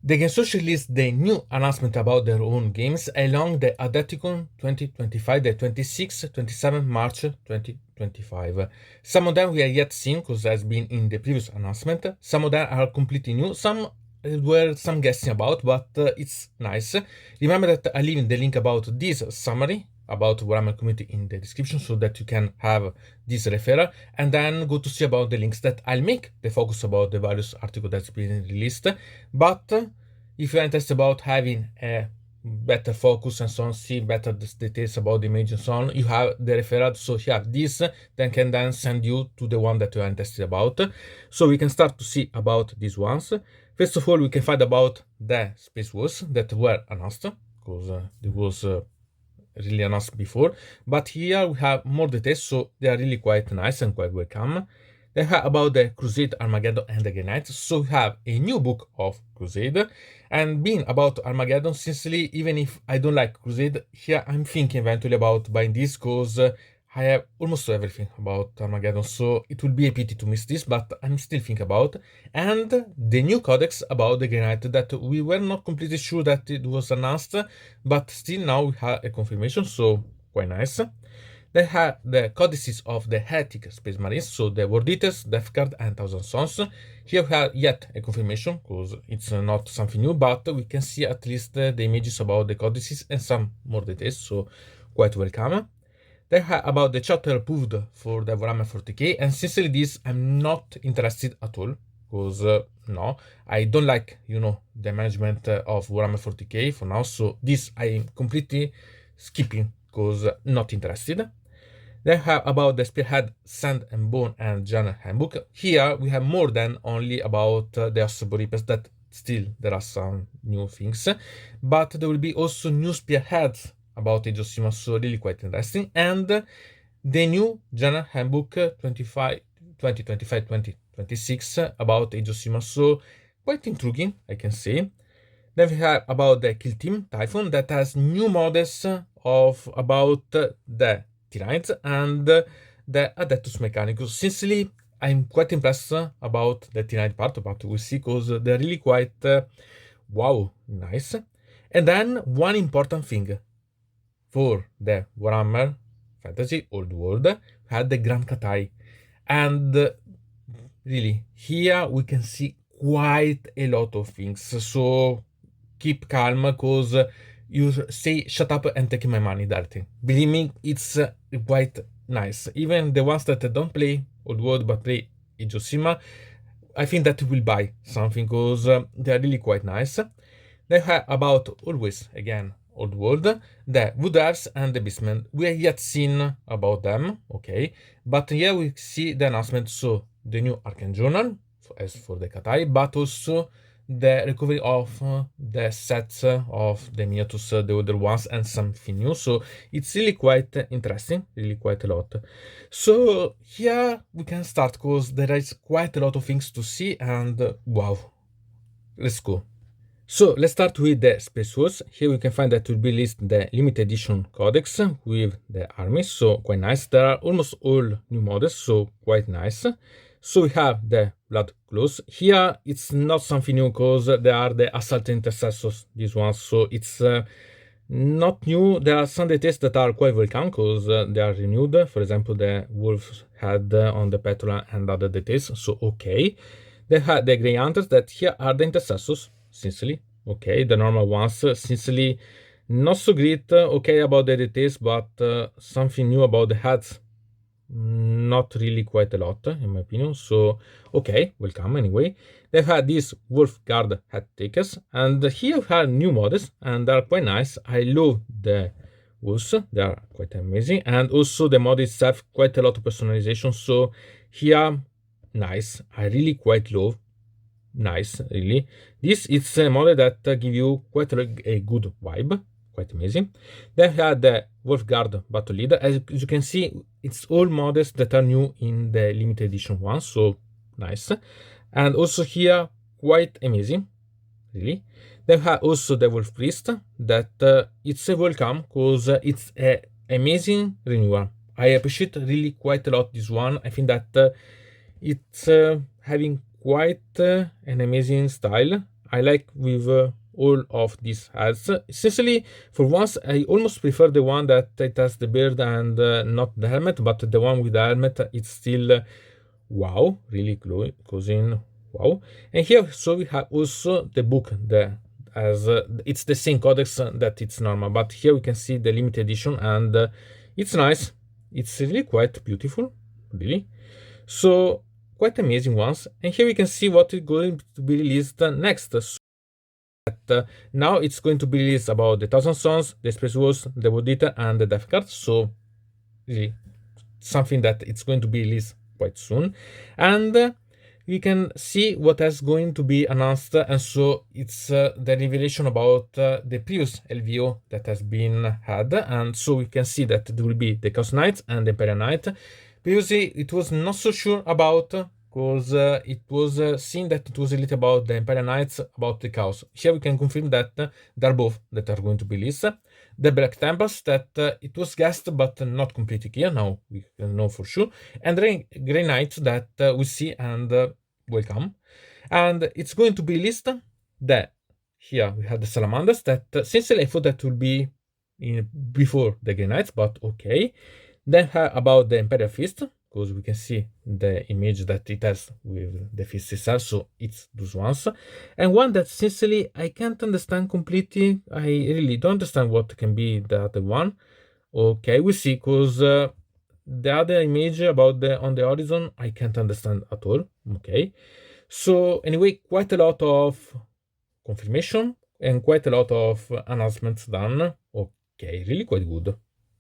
The Game Social released the new announcement about their own games along the Adepticon 2025, the 26-27 March 2025. Some of them we are yet seen because has been in the previous announcement. Some of them are completely new. Some were some guessing about, but it's nice. Remember that I leave the link about this summary about Warhammer community in the description so that you can have this referral and then go to see about the links that I'll make the focus about the various articles that's been released. But if you're interested about having a better focus and so on, see better details about the image and so on, you have the referral. So you have this, then can then send you to the one that you are interested about. So we can start to see about these ones. First of all, we can find about the Space Wars that were announced, because there was really announced before, but here we have more details, so they are really quite nice and quite welcome. They have about the Crusade, Armageddon, and the Knights. So we have a new book of Crusade, and being about Armageddon, sincerely, even if I don't like Crusade, here I'm thinking eventually about buying this because I have almost everything about Armageddon, so it will be a pity to miss this, but I'm still thinking about. And the new Codex about the Grey Knight that we were not completely sure that it was announced, but still now we have a confirmation, so quite nice. They have the codices of the Heretic Space Marines, so the War Eaters, Death Guard, and Thousand Sons. Here we have yet a confirmation, because it's not something new, but we can see at least the images about the codices and some more details, so quite welcome. They have about the chapter approved for the Warhammer Wh40k, and sincerely this I'm not interested at all, because no, I don't like, the management of Warhammer Wh40k for now, so this I'm completely skipping, because not interested. They have about the Spearhead, Sand and Bone and Genre Handbook. Here we have more than only about the Osprey Reapers, that still there are some new things, but there will be also new Spearheads about Age of Sigmar, so really quite interesting. And the new Genre Handbook 2025-2026 about Age of Sigmar, so quite intriguing, I can say. Then we have about the Kill Team Typhon that has new models of about the Tyrsanids and the Adeptus Mechanicus. Sincerely, I'm quite impressed about the Tyranid part, but we'll see, because they're really quite, wow, nice. And then one important thing for the Warhammer Fantasy Old World, we had the Grand Cathay. And really, here we can see quite a lot of things. So keep calm, because you say shut up and take my money directly. Believe me, it's quite nice. Even the ones that don't play Old World but play Age of Sigmar, I think that will buy something, because they're really quite nice. They have about always, again, Old World, the Wood Elves and the Beastman. We have yet seen about them, okay, but here we see the announcement, so the new Arcane Journal, as for the Cathay, but also the recovery of the sets of the miniatures, the other ones, and something new. So it's really quite interesting, really quite a lot. So here we can start, because there is quite a lot of things to see, and wow, let's go. So let's start with the Space Wars. Here we can find that will be listed the limited edition Codex with the armies, so quite nice. There are almost all new models, so quite nice. So we have the Blood Claws. Here it's not something new, because they are the Assault Intercessors, these ones, so it's not new. There are some details that are quite welcome, because they are renewed. For example, the Wolf Head on the Petrol and other details, so okay. They have the Grey Hunters, that here are the Intercessors, sincerely, okay. The normal ones, sincerely, not so great, okay, about the details, but something new about the heads, not really quite a lot, in my opinion, so okay, welcome anyway. They've had these Wolf Guard head takers, and here we have new models, and they're quite nice. I love the wolves, they are quite amazing, and also the mod itself, quite a lot of personalization, so here, nice. I really quite love. Nice, really. This is a model that give you quite a good vibe, quite amazing. Then we have the Wolfguard Battle Leader. As you can see, it's all models that are new in the limited edition one, so nice. And also here, quite amazing, really. Then we have also the Wolf Priest, that it's a welcome, because it's an amazing renewal. I appreciate really quite a lot this one. I think that it's having quite an amazing style. I like with all of these hats. Essentially, for once, I almost prefer the one that it has the beard and not the helmet, but the one with the helmet, it's still wow, really close in, wow. And here, so we have also the book, as it's the same codex that it's normal, but here we can see the limited edition, and it's nice. It's really quite beautiful, really. So quite amazing ones. And here we can see what is going to be released next. So that, now it's going to be released about the Thousand Sons, the Space Wars, the World Eater, and the Death Card. So really something that it's going to be released quite soon. And we can see what is going to be announced, and so it's the revelation about the previous LVO that has been had, and so we can see that there will be the Chaos Knights and the Imperial Knight. Previously it was not so sure about, because it was seen that it was a little about the Imperial Knights, about the Chaos. Here we can confirm that they are both that are going to be released. The Black Tempest, that it was guessed but not completely clear, now we can know for sure. And the Grey Knight that we see and will come. And it's going to be released that here we have the Salamanders, that since I thought that will be before the Grey Knights, but okay. Then about the Imperial Fist, because we can see the image that it has with the fist itself, so it's those ones. And one that sincerely I can't understand completely. I really don't understand what can be the other one. Okay, we see, because the other image about the on the horizon I can't understand at all. Okay, so anyway, quite a lot of confirmation and quite a lot of announcements done. Okay, really quite good.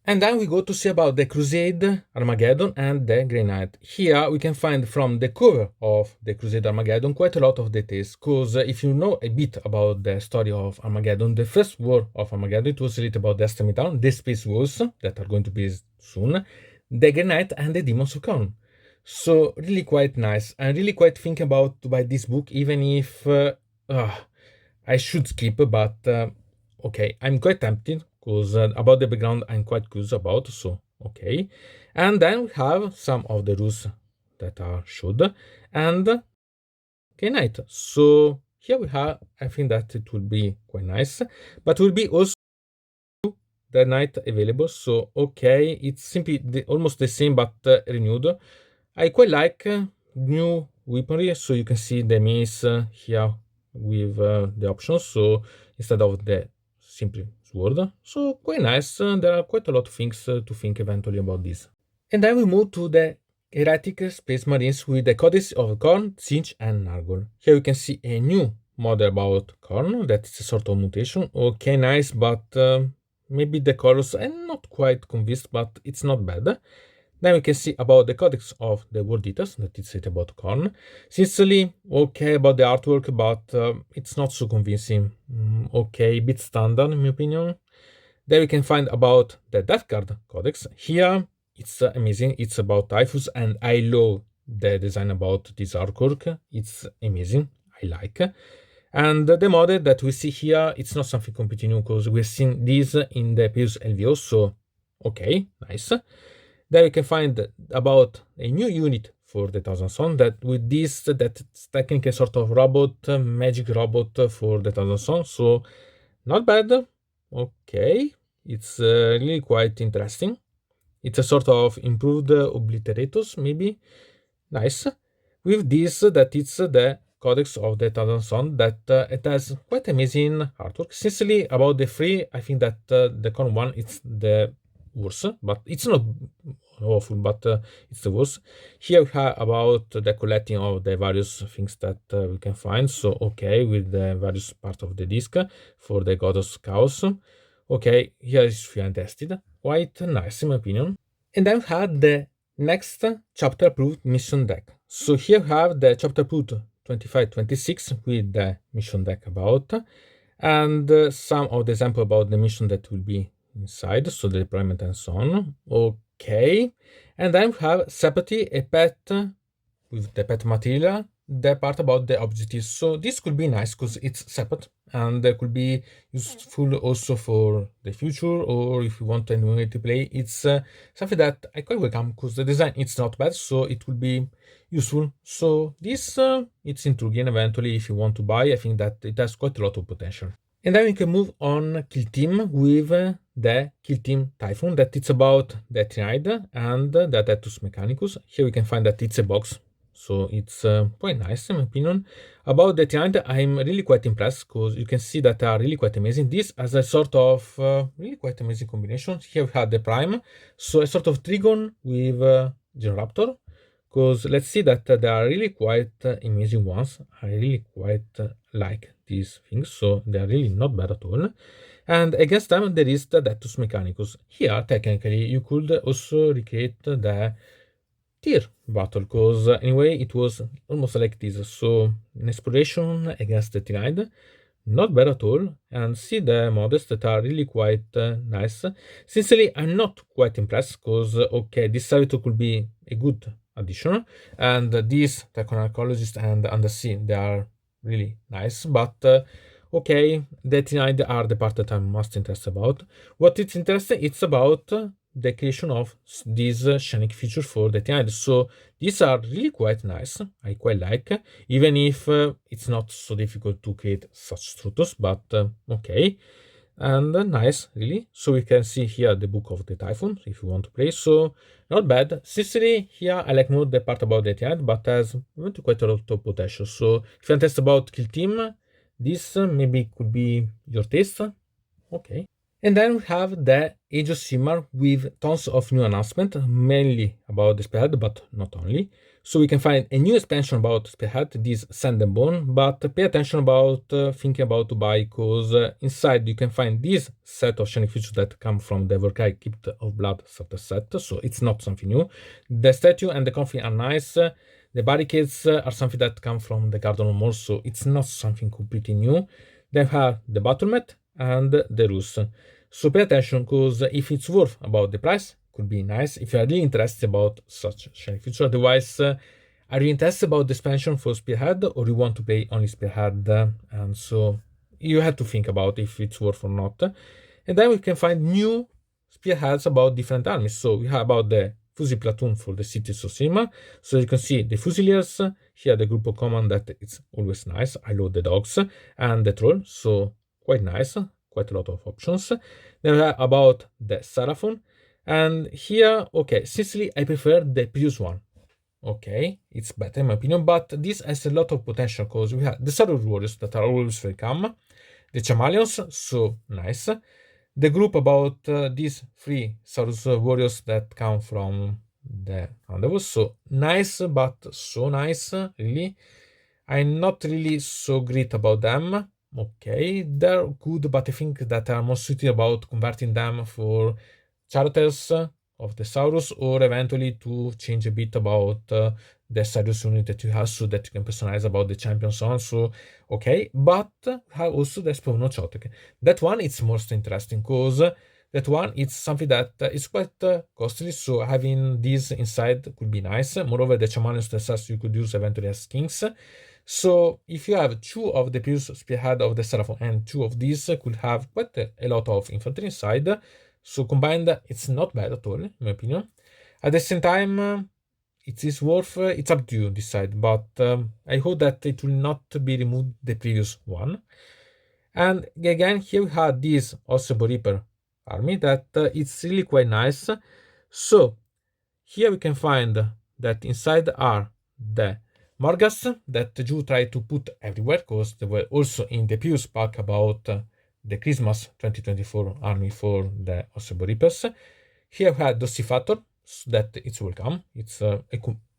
And then we go to see about the Crusade, Armageddon, and the Grey Knight. Here we can find from the cover of the Crusade Armageddon quite a lot of details, because if you know a bit about the story of Armageddon, the first war of Armageddon, it was written about the Destiny Town, the Space Wars that are going to be soon, the Grey Knight, and the Demons of Khorne. So really quite nice. I really quite think about to buy this book, even if I should skip, but okay, I'm quite tempted, because about the background I'm quite curious about, so okay. And then we have some of the rules that are showed, and okay, Knight. So here we have, I think that it will be quite nice, but will be also the Knight available, so okay, it's simply almost the same but renewed. I quite like new weaponry, so you can see the mace here with the options, so instead of the simply sword, so quite nice. There are quite a lot of things to think eventually about this. And then we move to the Heretic Space Marines with the Codex of Khorne, Tzeentch, and Nargol. Here you can see a new model about Khorne, that is a sort of mutation. Okay, nice, but maybe the colors I'm not quite convinced, but it's not bad. Then we can see about the Codex of the World Eaters, that is it about Khorne. Sincerely, okay about the artwork, but it's not so convincing. Okay, bit standard in my opinion. Then we can find about the Death Card Codex. Here, it's amazing. It's about Typhus, and I love the design about this artwork. It's amazing. I like. And the model that we see here, it's not something completely new, because we've seen this in the previous LVO, so okay, nice. Then we can find about a new unit for the Thousand Sons, that with this, that's technically a sort of robot, magic robot for the Thousand Sons, so not bad. Okay, it's really quite interesting. It's a sort of improved obliterators, maybe. Nice. With this, that it's the Codex of the Thousand Sons, that it has quite amazing artwork. Sincerely, about the three, I think that the Khorne one is the worst, but it's not awful, but it's the worst. Here we have about the collecting of the various things that we can find. So okay, with the various part of the disc for the God of Chaos. Okay, here is fantastic, quite nice in my opinion. And then we have the next chapter approved mission deck. So here we have the chapter approved 25-26 with the mission deck about, and some of the example about the mission that will be inside, so the deployment and so on. Okay, and then we have separately a pet with the pet material the part about the objectives. So this could be nice because it's separate and could be useful also for the future, or if you want anyone to play. It's something that I quite welcome because the design it's not bad, so it will be useful. So this it's intriguing eventually if you want to buy. I think that it has quite a lot of potential. And then we can move on Kill Team with the Kill Team Typhon, that it's about the Tyranid and the Adeptus Mechanicus. Here we can find that it's a box, so it's quite nice in my opinion. About the Tyranid, I'm really quite impressed because you can see that they are really quite amazing. This as a sort of really quite amazing combination. Here we have the Prime, so a sort of Trigon with Genraptor, because let's see that they are really quite amazing ones. I really quite like these things, so they are really not bad at all. And against them there is the Adeptus Mechanicus. Here technically you could also recreate the tier battle, because anyway it was almost like this. So an exploration against the Tyranid, not bad at all, and see the models that are really quite nice. Sincerely, I'm not quite impressed because okay, this servitor could be a good addition, and these Typhon Archaeologists and Undersea, they are really nice, but okay, the Tyranid are the part that I'm most interested about. What it's interesting, it's about the creation of these Shanic features for the Tyranid. So these are really quite nice. I quite like, even if it's not so difficult to create such structures, but okay. And nice, really. So we can see here the book of the Typhon, if you want to play. So not bad. Sincerely, here I like more the part about the Tyranid, but has quite a lot of potential. So if you're interested about Kill Team, this maybe could be your taste. Okay. And then we have the Age of Sigmar with tons of new announcements, mainly about the Spearhead, but not only. So we can find a new expansion about Spearhead, this Sand and Bone, but pay attention about thinking about to buy, because inside you can find this set of shiny features that come from the Wh40k Kept of Blood starter set, so it's not something new. The statue and the coffin are nice. The barricades are something that come from the Garden of More, so it's not something completely new. Then we have the battle mat and the ruse. So pay attention, because if it's worth about the price, could be nice if you are really interested about such shiny feature. Otherwise, are you interested about the expansion for Spearhead, or you want to play only Spearhead? And so you have to think about if it's worth or not. And then we can find new Spearheads about different armies. So we have about the Fusil platoon for the cities of Sigmar. So you can see the Fusiliers, here the group of command that it's always nice. I love the dogs and the troll, so quite nice, quite a lot of options. Then we have about the Seraphon, and here, okay, sincerely I prefer the previous one. Okay, it's better in my opinion, but this has a lot of potential because we have the Saurus Warriors that are always welcome, the Chameleons, so nice. The group about these three Saurus Warriors that come from the Underworld, so nice, but so nice, really. I'm not really so great about them. Okay, they're good, but I think that I'm more suited about converting them for characters of the Saurus, or eventually to change a bit about the Saurus unit that you have, so that you can personalize about the champions on. So okay, but have also the Spawno Chotek. That one is most interesting because that one it's something that is quite costly, so having this inside could be nice. Moreover, the Chamanios themselves you could use eventually as kings. So if you have two of the previous Spearhead of the Seraphon and two of these, could have quite a lot of infantry inside. So combined, it's not bad at all, in my opinion. At the same time, it is worth, it's up to you decide, but I hope that it will not be removed the previous one. And again, here we have this Osebo Reaper army that it's really quite nice. So here we can find that inside are the Morgas that you try to put everywhere, because they were also in the previous pack about the Christmas 2024 army for the Osebo Reapers. Here we have Dosifator, that it's welcome. It's a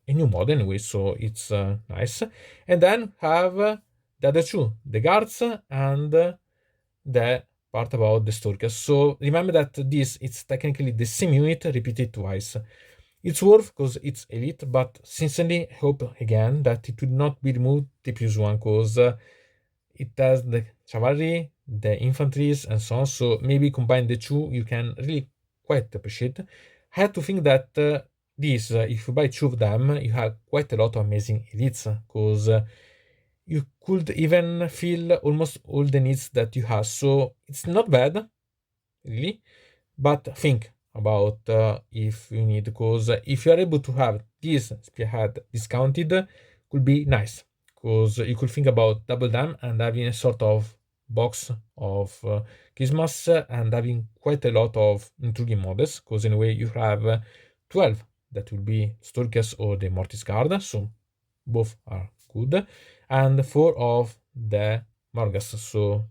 new mod anyway, so it's nice. And then have the other two, the guards and the part about the Stalkers. So remember that this it's technically the same unit repeated twice. It's worth because it's elite, but sincerely hope again that it will not be removed the previous one, because it has the cavalry, the infantries, and so on. So maybe combine the two, you can really quite appreciate. I had to think that this, if you buy 2 of them, you have quite a lot of amazing elites, because you could even fill almost all the needs that you have. So it's not bad, really, but think about if you need, because if you are able to have this Spearhead discounted, could be nice, because you could think about double them and having a sort of box of Christmas and having quite a lot of intriguing models, because in a way you have 12 that will be Sturkes or the Mortis Guard, so both are good, and 4 of the Morgas, so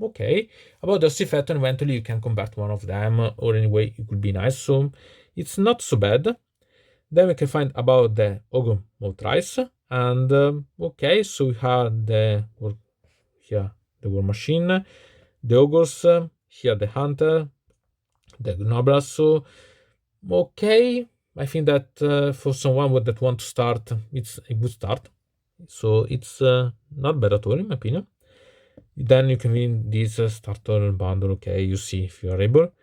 okay. About the Ossifeton, eventually you can convert one of them, or anyway it could be nice, so it's not so bad. Then we can find about the Ogre Moltrice, and okay, so we have the here the War Machine, the Ogres, here the Hunter, the Gnoblas, so okay. I think that for someone that want to start, it's a good start. So it's not bad at all, in my opinion. Then you can win this starter bundle, okay, you see if you are able.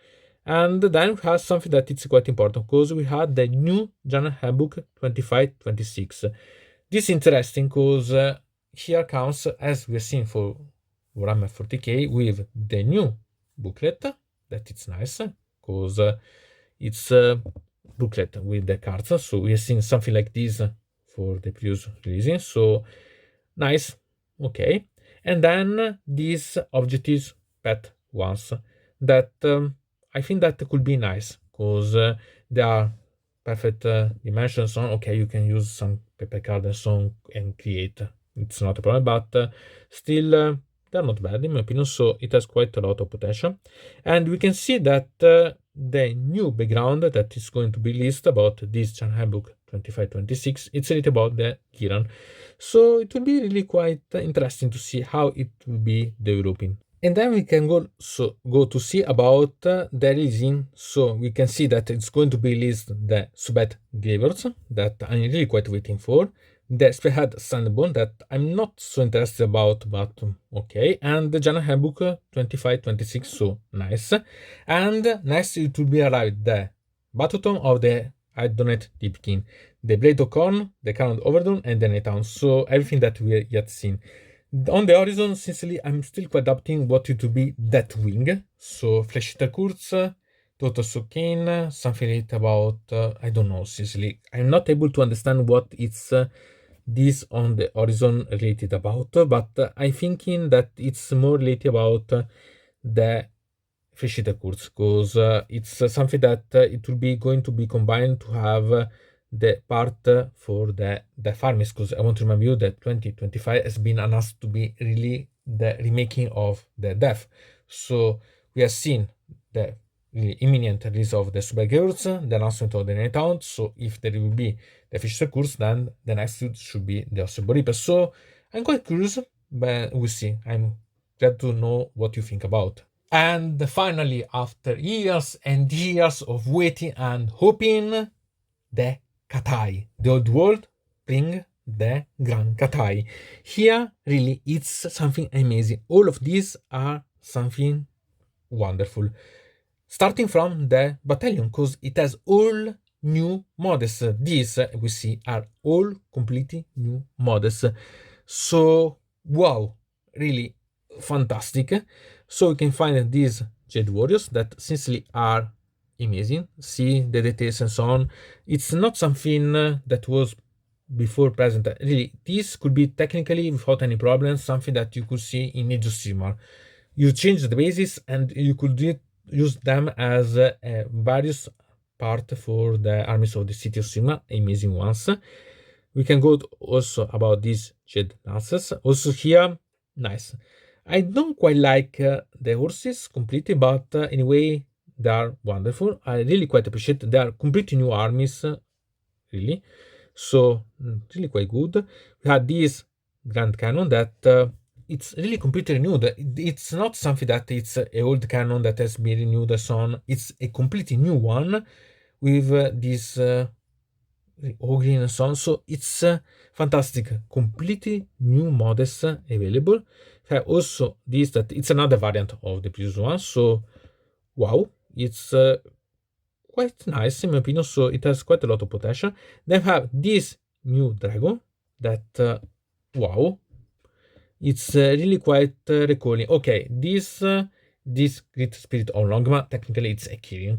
And then we have something that it's quite important, because we had the new General Handbook 25-26. This is interesting because here comes, as we've seen for Warhammer 40k, with the new booklet, that it's nice, because it's a booklet with the cards, so we have seen something like this for the previous releasing, so nice, okay. And then these objectives pet ones that I think that could be nice, because they are perfect dimensions on, okay, you can use some paper card and so on and create, it's not a problem, but still they're not bad in my opinion, so it has quite a lot of potential. And we can see that the new background that is going to be listed about this Channel Handbook 25-26, it's a little about the Kiran, so it will be really quite interesting to see how it will be developing. And then we can go to see about the releasing. So we can see that it's going to be released the Subet Gravers that I'm really quite waiting for. The Spearhead Standalone that I'm not so interested about, but okay. And the General Handbook 25-26, so nice. And next it will be arrived the Battleton of the Idonate Deepkin, the Blade of Corn, the Canon Overdone, and the Netown. So everything that we yet seen. On the horizon, sincerely, I'm still quite adapting what it will be that wing. So Fleshita Kurz, Toto Sokane, something about, I don't know, sincerely. I'm not able to understand what it's this on the horizon related about, but I'm thinking that it's more related about the Fleshita Kurz, because it's something that it will be going to be combined to have the part for the farmers, because I want to remind you that 2025 has been announced to be really the remaking of the death. So we have seen the really imminent release of the Super Girls, the announcement of the Night Out. So if there will be the Fish course, then the next should be the Ossebo Reaper. So I'm quite curious, but we'll see. I'm glad to know what you think about. And finally, after years and years of waiting and hoping, the Cathay, the old world, bring the Grand Cathay. Here, really, it's something amazing. All of these are something wonderful. Starting from the battalion, because it has all new models. These we see are all completely new models. So, wow, really fantastic. So we can find these Jade Warriors that sincerely are amazing. See the details and so on. It's not something that was before present. Really, this could be technically without any problem something that you could see in Age of Sigmar. You change the basis and you could use them as various part for the armies of the city of Sigmar, amazing ones. We can go also about these Jade Lances. Also here, nice. I don't quite like the horses completely, but anyway, they are wonderful. I really quite appreciate they are completely new armies, really. So really quite good. We had this Grand Cannon that it's really completely renewed. It's not something that it's a old cannon that has been renewed and so on. It's a completely new one with this ogre and so on. So it's fantastic. Completely new models available. We have also this that it's another variant of the previous one. So wow, it's quite nice in my opinion, so it has quite a lot of potential. Then we have this new dragon that wow, it's really quite recalling. Okay, this Great Spirit of Longma, technically it's a Kirin.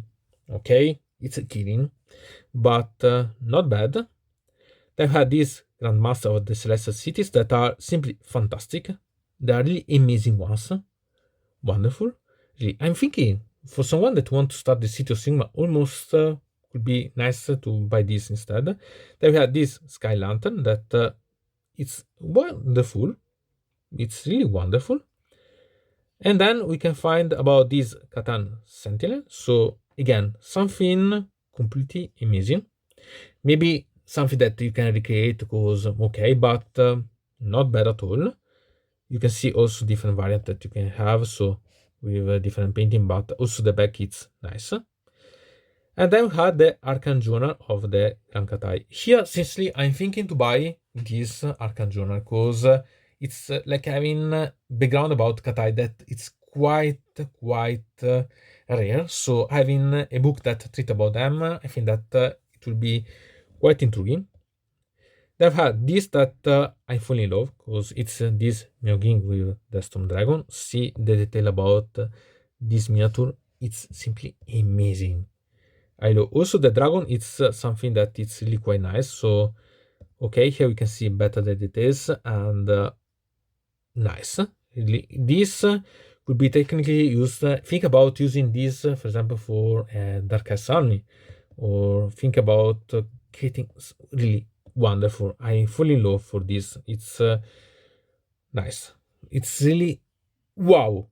Okay, it's a Kirin, but not bad. Then we have these Grandmaster of the Celestial Cities that are simply fantastic. They are really amazing ones. Wonderful. Really, I'm thinking for someone that wants to start the City of Sigma, almost could be nice to buy this instead. Then we have this Sky Lantern that it's wonderful. It's really wonderful. And then we can find about this Catan Sentinel. So again, something completely amazing. Maybe something that you can recreate because okay, but not bad at all. You can see also different variant that you can have, so with a different painting, but also the back it's nice. And then we have the Arcane Journal of the Grand Cathay. Here, sincerely, I'm thinking to buy this Arcane Journal because it's like having background about Cathay that it's quite rare. So having a book that treats about them, I think that it will be quite intriguing. They've had this that I fully love because it's this Myoging with the Storm Dragon. See the detail about this miniature. It's simply amazing. I love also the dragon. It's something that it's really quite nice. So okay, here we can see better the details and nice. Really, this could be technically used. Think about using this, for example, for Darkest Army, or think about creating really wonderful. I fully in love for this. It's nice. It's really wow.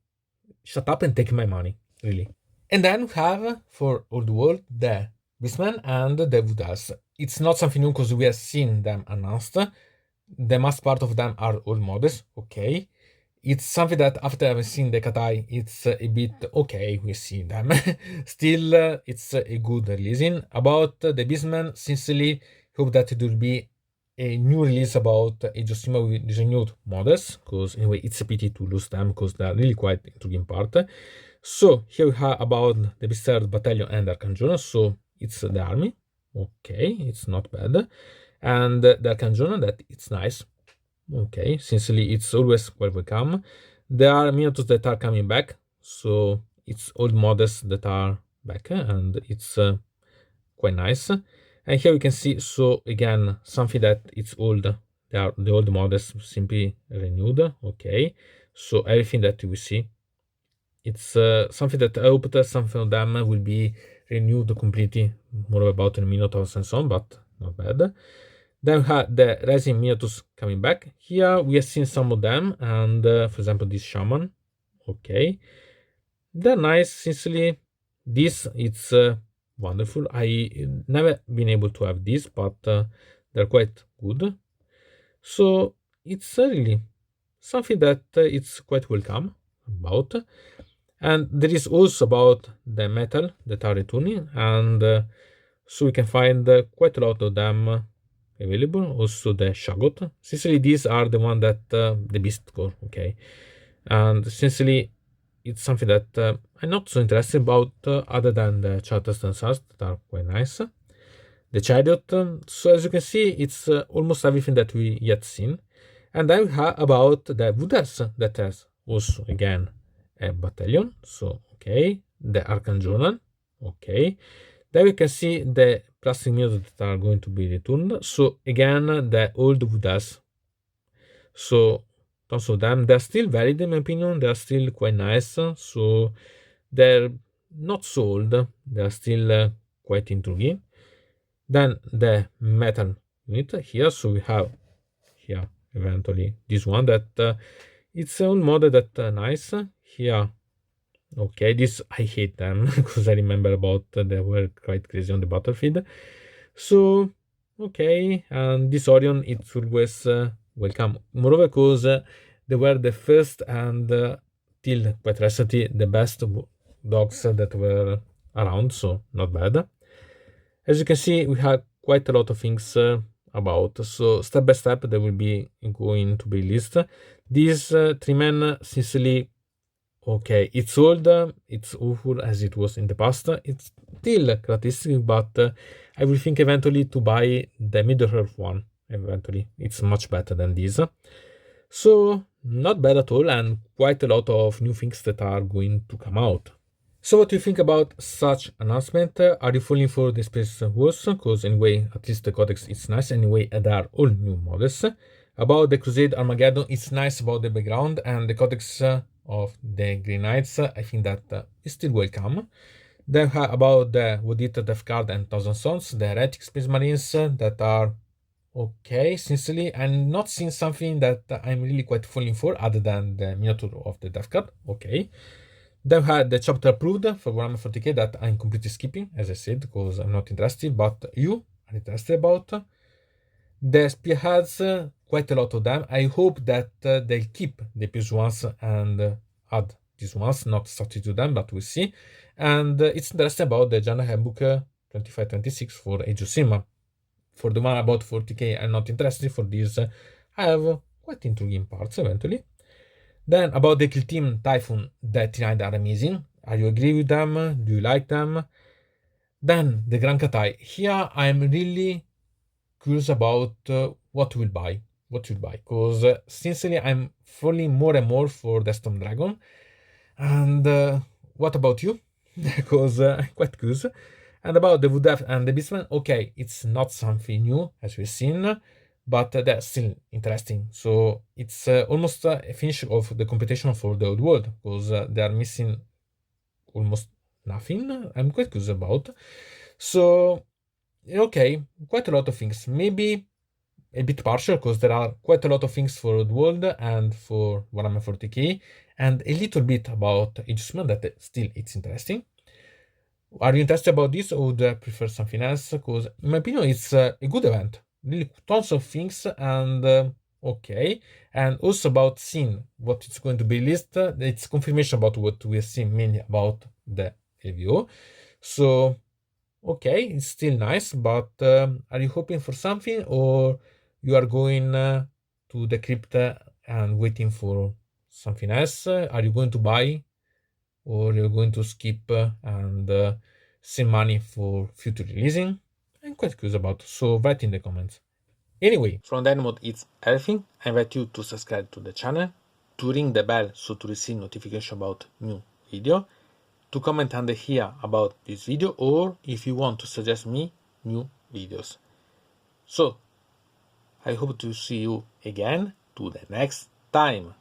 Shut up and take my money, really. And then we have for Old World the Beastman and the Vudas. It's not something new because we have seen them announced. The most part of them are old models, okay. It's something that after having seen the Cathay, it's a bit okay, we see them. Still, it's a good releasing. About the Beastman, sincerely, hope that it will be a new release about Age of Sigmar with renewed models, because anyway, it's a pity to lose them, because they are really quite intriguing part. So, here we have about the Beastard Battalion and Arcane Journal, so it's the army. Okay, it's not bad. And the Arcane Journal, that it's nice. Okay, sincerely, it's always welcome. There are miniatures that are coming back, so it's old models that are back, and it's quite nice. And here we can see, so again, something that it's old. They are the old models simply renewed. Okay, so everything that we see, it's something that I hope that something of them will be renewed completely. More about the minotaurs and so on, but not bad. Then we have the resin miniatures coming back. Here we have seen some of them, and for example, this shaman. Okay, they're nice. Sincerely, this it's wonderful. I never been able to have this, but they're quite good. So it's really something that it's quite welcome about. And there is also about the metal that are returning, and so we can find quite a lot of them available. Also the Shagot. Sincerely, these are the one that the Beast core, okay. And sincerely, it's something that I'm not so interested about other than the Charters and Stars that are quite nice. The Chariot, so as you can see, it's almost everything that we yet seen. And then we have about the Wooders that has also again a battalion. So okay, the Arcane Journal, okay. Then we can see the plastic mirrors that are going to be returned. So again, the old Wooders. So tons of them. They're still valid in my opinion. They are still quite nice. So they're not so old. They are still quite intriguing. Then the metal unit here. So we have here eventually this one that it's a model that nice here. Okay, this I hate them because I remember about they were quite crazy on the battlefield. So okay, and this Orion it's always welcome. Moreover, because they were the first and till quite recently the best dogs that were around, so not bad. As you can see, we have quite a lot of things about. So step by step, they will be going to be listed. These three men, sincerely, Okay, it's old, it's awful as it was in the past. It's still characteristic, but I will think eventually to buy the Middle-earth one. Eventually, it's much better than this. So, not bad at all, and quite a lot of new things that are going to come out. So, what do you think about such announcement? Are you falling for the Space Wars? Because anyway, at least the Codex is nice. Anyway, there are all new models. About the Crusade Armageddon, it's nice about the background, and the Codex of the Green Knights, I think that is still welcome. Then about the Wh40k Death Guard and Thousand Sons, the Heretic Space Marines that are okay. Sincerely, I'm not seeing something that I'm really quite falling for other than the miniature of the Death Guard. Okay. Then we had the chapter approved for Warhammer 40k that I'm completely skipping, as I said, because I'm not interested, but you are interested about. The Spearheads, quite a lot of them. I hope that they'll keep the previous ones and add these ones, not substitute them, but we'll see. And it's interesting about the January Handbook 25-26 for Age of Sigmar. For the one about 40k, I'm not interested. For this, I have quite intriguing parts eventually. Then about the kill team Typhon, the Tyrsanids are amazing. Are you agree with them? Do you like them? Then the Grand Cathay. Here I'm really curious about what we'll buy. What you'll buy. Because sincerely I'm falling more and more for the Storm Dragon. And what about you? Because I'm quite curious. And about the Wood and the Beastman, okay, it's not something new as we've seen, but they're still interesting. So it's almost a finish of the competition for the old world because they are missing almost nothing. I'm quite curious about. So okay, quite a lot of things. Maybe a bit partial because there are quite a lot of things for old world and for Warhammer 40k, and a little bit about adjustment that still it's interesting. Are you interested about this or would I prefer something else? Because in my opinion, it's a good event. Really tons of things and okay. And also about seeing what it's going to be listed. It's confirmation about what we have seen mainly about the LVO. So okay, it's still nice, but are you hoping for something or you are going to the crypt and waiting for something else? Are you going to buy or you're going to skip and save money for future releasing? I'm quite curious about, so write in the comments. Anyway, from deynonmod it's everything. I invite you to subscribe to the channel, to ring the bell so to receive notification about new video, to comment under here about this video, or if you want to suggest me new videos. So I hope to see you again to the next time.